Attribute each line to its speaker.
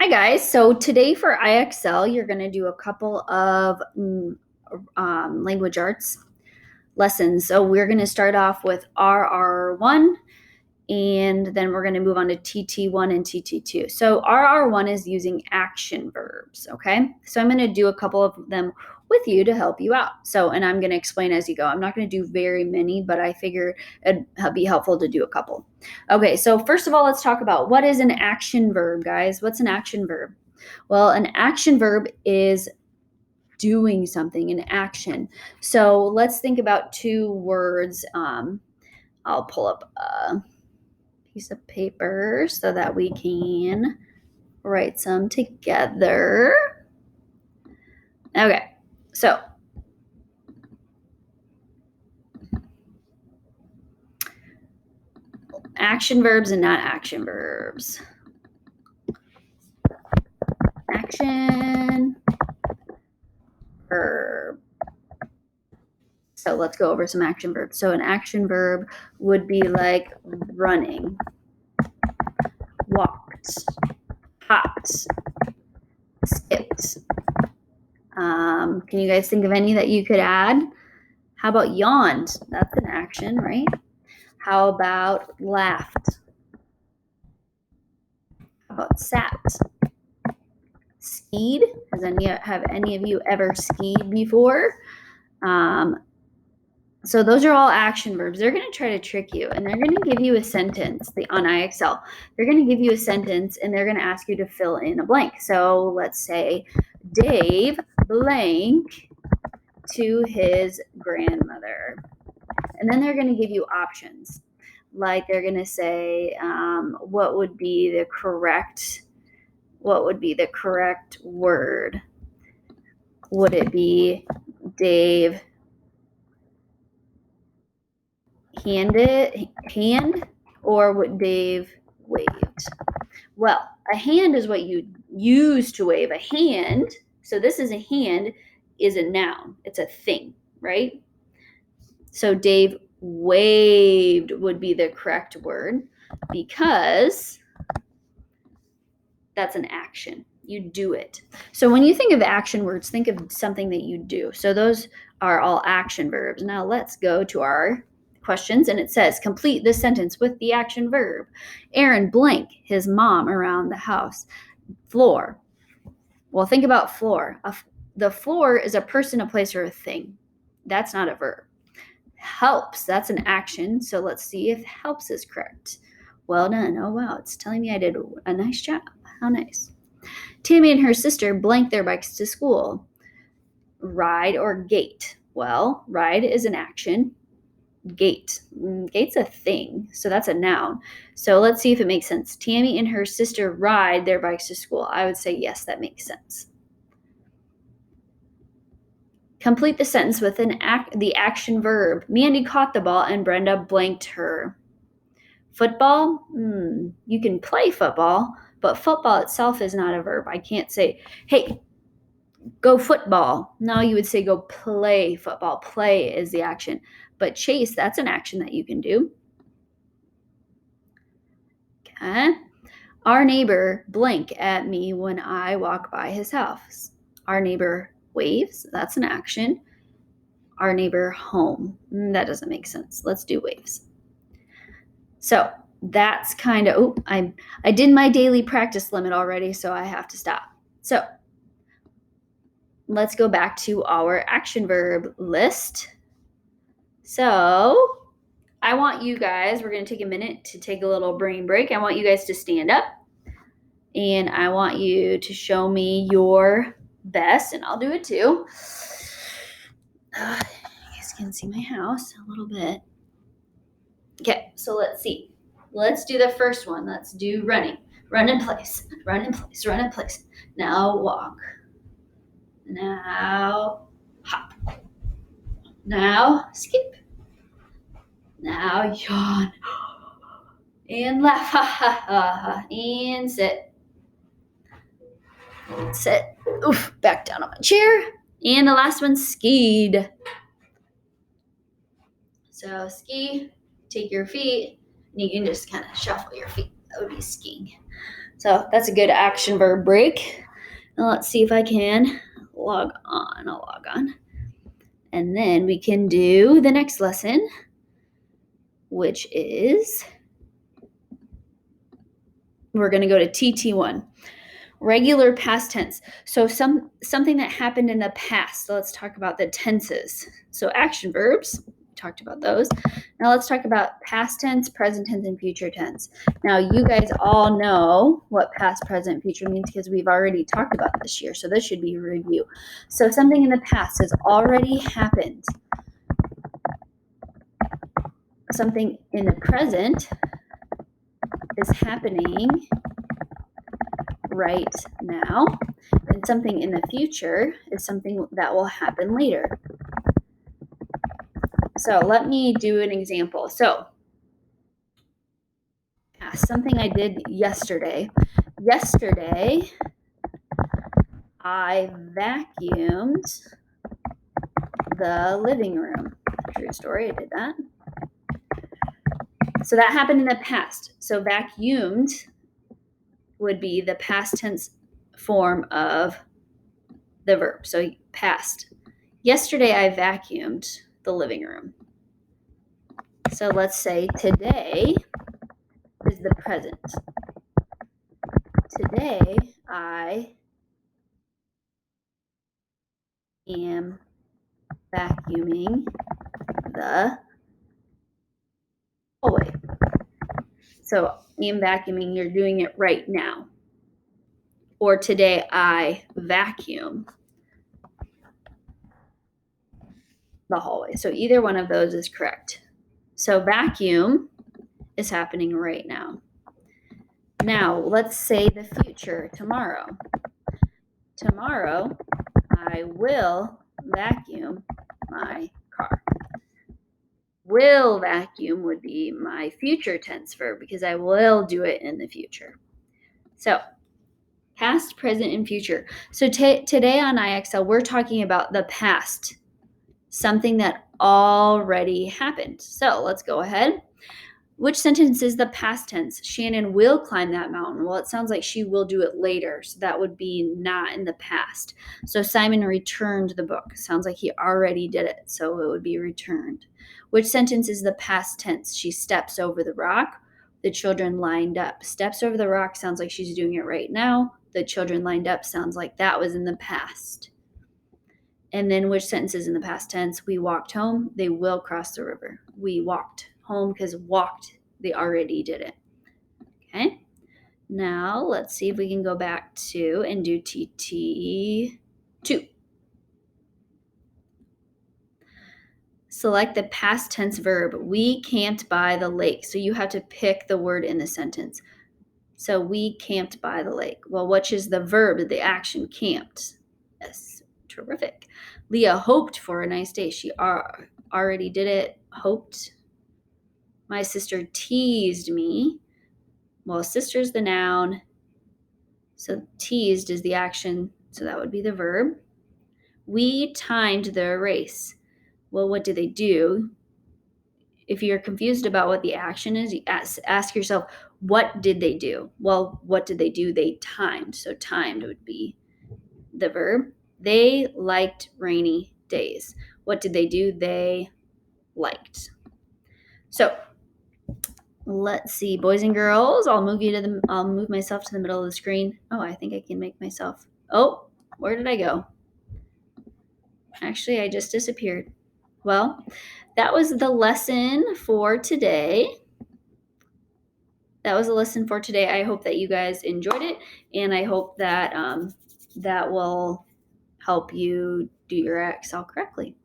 Speaker 1: Hi guys, so today for IXL, you're going to do a couple of language arts lessons. So we're going to start off with RR1 and then we're going to move on to TT1 and TT2. So RR1 is using action verbs, okay? So I'm going to do a couple of them with you to help you out. And I'm going to explain as you go. I'm not going to do very many, but I figure it'd be helpful to do a couple. Okay, so first of all, let's talk about what is an action verb, guys. What's an action verb? Well, an action verb is doing something, an action. So let's think about two words. I'll pull up a piece of paper so that we can write some together. Okay, so action verbs and not action verbs. Action verb. So let's go over some action verbs. So an action verb would be like running, walked, hopped, skipped. Can you guys think of any that you could add? How about yawned? That's an action, right? How about laughed? How about sat? Skied? Have any of you ever skied before? So those are all action verbs. They're going to try to trick you, and they're going to give you a sentence on IXL. They're going to give you a sentence, and they're going to ask you to fill in a blank. So let's say Dave blank to his grandmother. And then they're going to give you options. Like they're going to say, what would be the correct word? Would it be Dave hand, or would Dave waved? Well, a hand is what you use to wave. A hand, so this is a hand, is a noun. It's a thing, right? So Dave waved would be the correct word because that's an action. You do it. So when you think of action words, think of something that you do. So those are all action verbs. Now let's go to our questions, and it says complete this sentence with the action verb. Aaron blank his mom around the house. Floor. Well, think about floor. The floor is a person, a place, or a thing. That's not a verb. Helps, that's an action. So let's see if helps is correct. Well done. Oh wow, it's telling me I did a nice job. How nice. Tammy and her sister blank their bikes to school. Ride or gate? Well, ride is an action. Gate's a thing, so that's a noun. So let's see if it makes sense. Tammy and her sister ride their bikes to school. I would say yes, that makes sense. Complete the sentence with the action verb. Mandy caught the ball and Brenda blanked her. Football? You can play football, but football itself is not a verb. I can't say, hey, go football. No, you would say go play football. Play is the action. But chase, that's an action that you can do. Okay. Our neighbor blank at me when I walk by his house. Our neighbor waves, that's an action. Our neighbor home, that doesn't make sense. Let's do waves. So that's kind of, I did my daily practice limit already, so I have to stop. So let's go back to our action verb list. So I want you guys, we're going to take a minute to take a little brain break. I want you guys to stand up, and I want you to show me your best, and I'll do it too. You guys can see my house a little bit. Okay, so let's see. Let's do the first one. Let's do running. Run in place, run in place, run in place. Now walk. Now hop. Now skip. Now yawn. And laugh. Ha ha ha. And sit. Sit. Oof, back down on my chair. And the last one, skied. So ski, take your feet, and you can just kind of shuffle your feet. That would be skiing. So that's a good action verb break. Now let's see if I can log on. I'll log on. And then we can do the next lesson, which is we're going to go to TT1. Regular past tense. So something that happened in the past. So let's talk about the tenses. So action verbs, we talked about those. Now let's talk about past tense, present tense, and future tense. Now you guys all know what past, present, future means because we've already talked about this year. So this should be a review. So something in the past has already happened. Something in the present is happening right now, and something in the future is something that will happen later. So let me do an example. So something I did yesterday. Yesterday, I vacuumed the living room. True story, I did that. So that happened in the past. So vacuumed would be the past tense form of the verb. So past. Yesterday, I vacuumed the living room. So let's say today is the present. Today, I am vacuuming the hallway. So, am vacuuming, you're doing it right now. Or today, I vacuum the hallway. So, either one of those is correct. So, vacuum is happening right now. Now, let's say the future, tomorrow. Tomorrow, I will vacuum my car. Will vacuum would be my future tense verb because I will do it in the future. So, past, present, and future. So, today on IXL, we're talking about the past, something that already happened. So, let's go ahead. Which sentence is the past tense? Shannon will climb that mountain. Well, it sounds like she will do it later. So that would be not in the past. So Simon returned the book. Sounds like he already did it. So it would be returned. Which sentence is the past tense? She steps over the rock. The children lined up. Steps over the rock sounds like she's doing it right now. The children lined up sounds like that was in the past. And then which sentence is in the past tense? We walked home. They will cross the river. We walked home because walked, they already did it. Okay. Now let's see if we can go back to and do TT2. Select the past tense verb. We camped by the lake. So you have to pick the word in the sentence. So we camped by the lake. Well, which is the verb, the action camped? Yes, terrific. Leah hoped for a nice day. She already did it, hoped. My sister teased me. Well, sister's the noun. So teased is the action. So that would be the verb. We timed the race. Well, what did they do? If you're confused about what the action is, you ask yourself, what did they do? Well, what did they do? They timed. So timed would be the verb. They liked rainy days. What did they do? They liked. So let's see, boys and girls. I'll move myself to the middle of the screen. Oh, I think I can make myself. Oh, where did I go? Actually, I just disappeared. Well, that was the lesson for today. That was a lesson for today. I hope that you guys enjoyed it, and I hope that that will help you do your Excel correctly.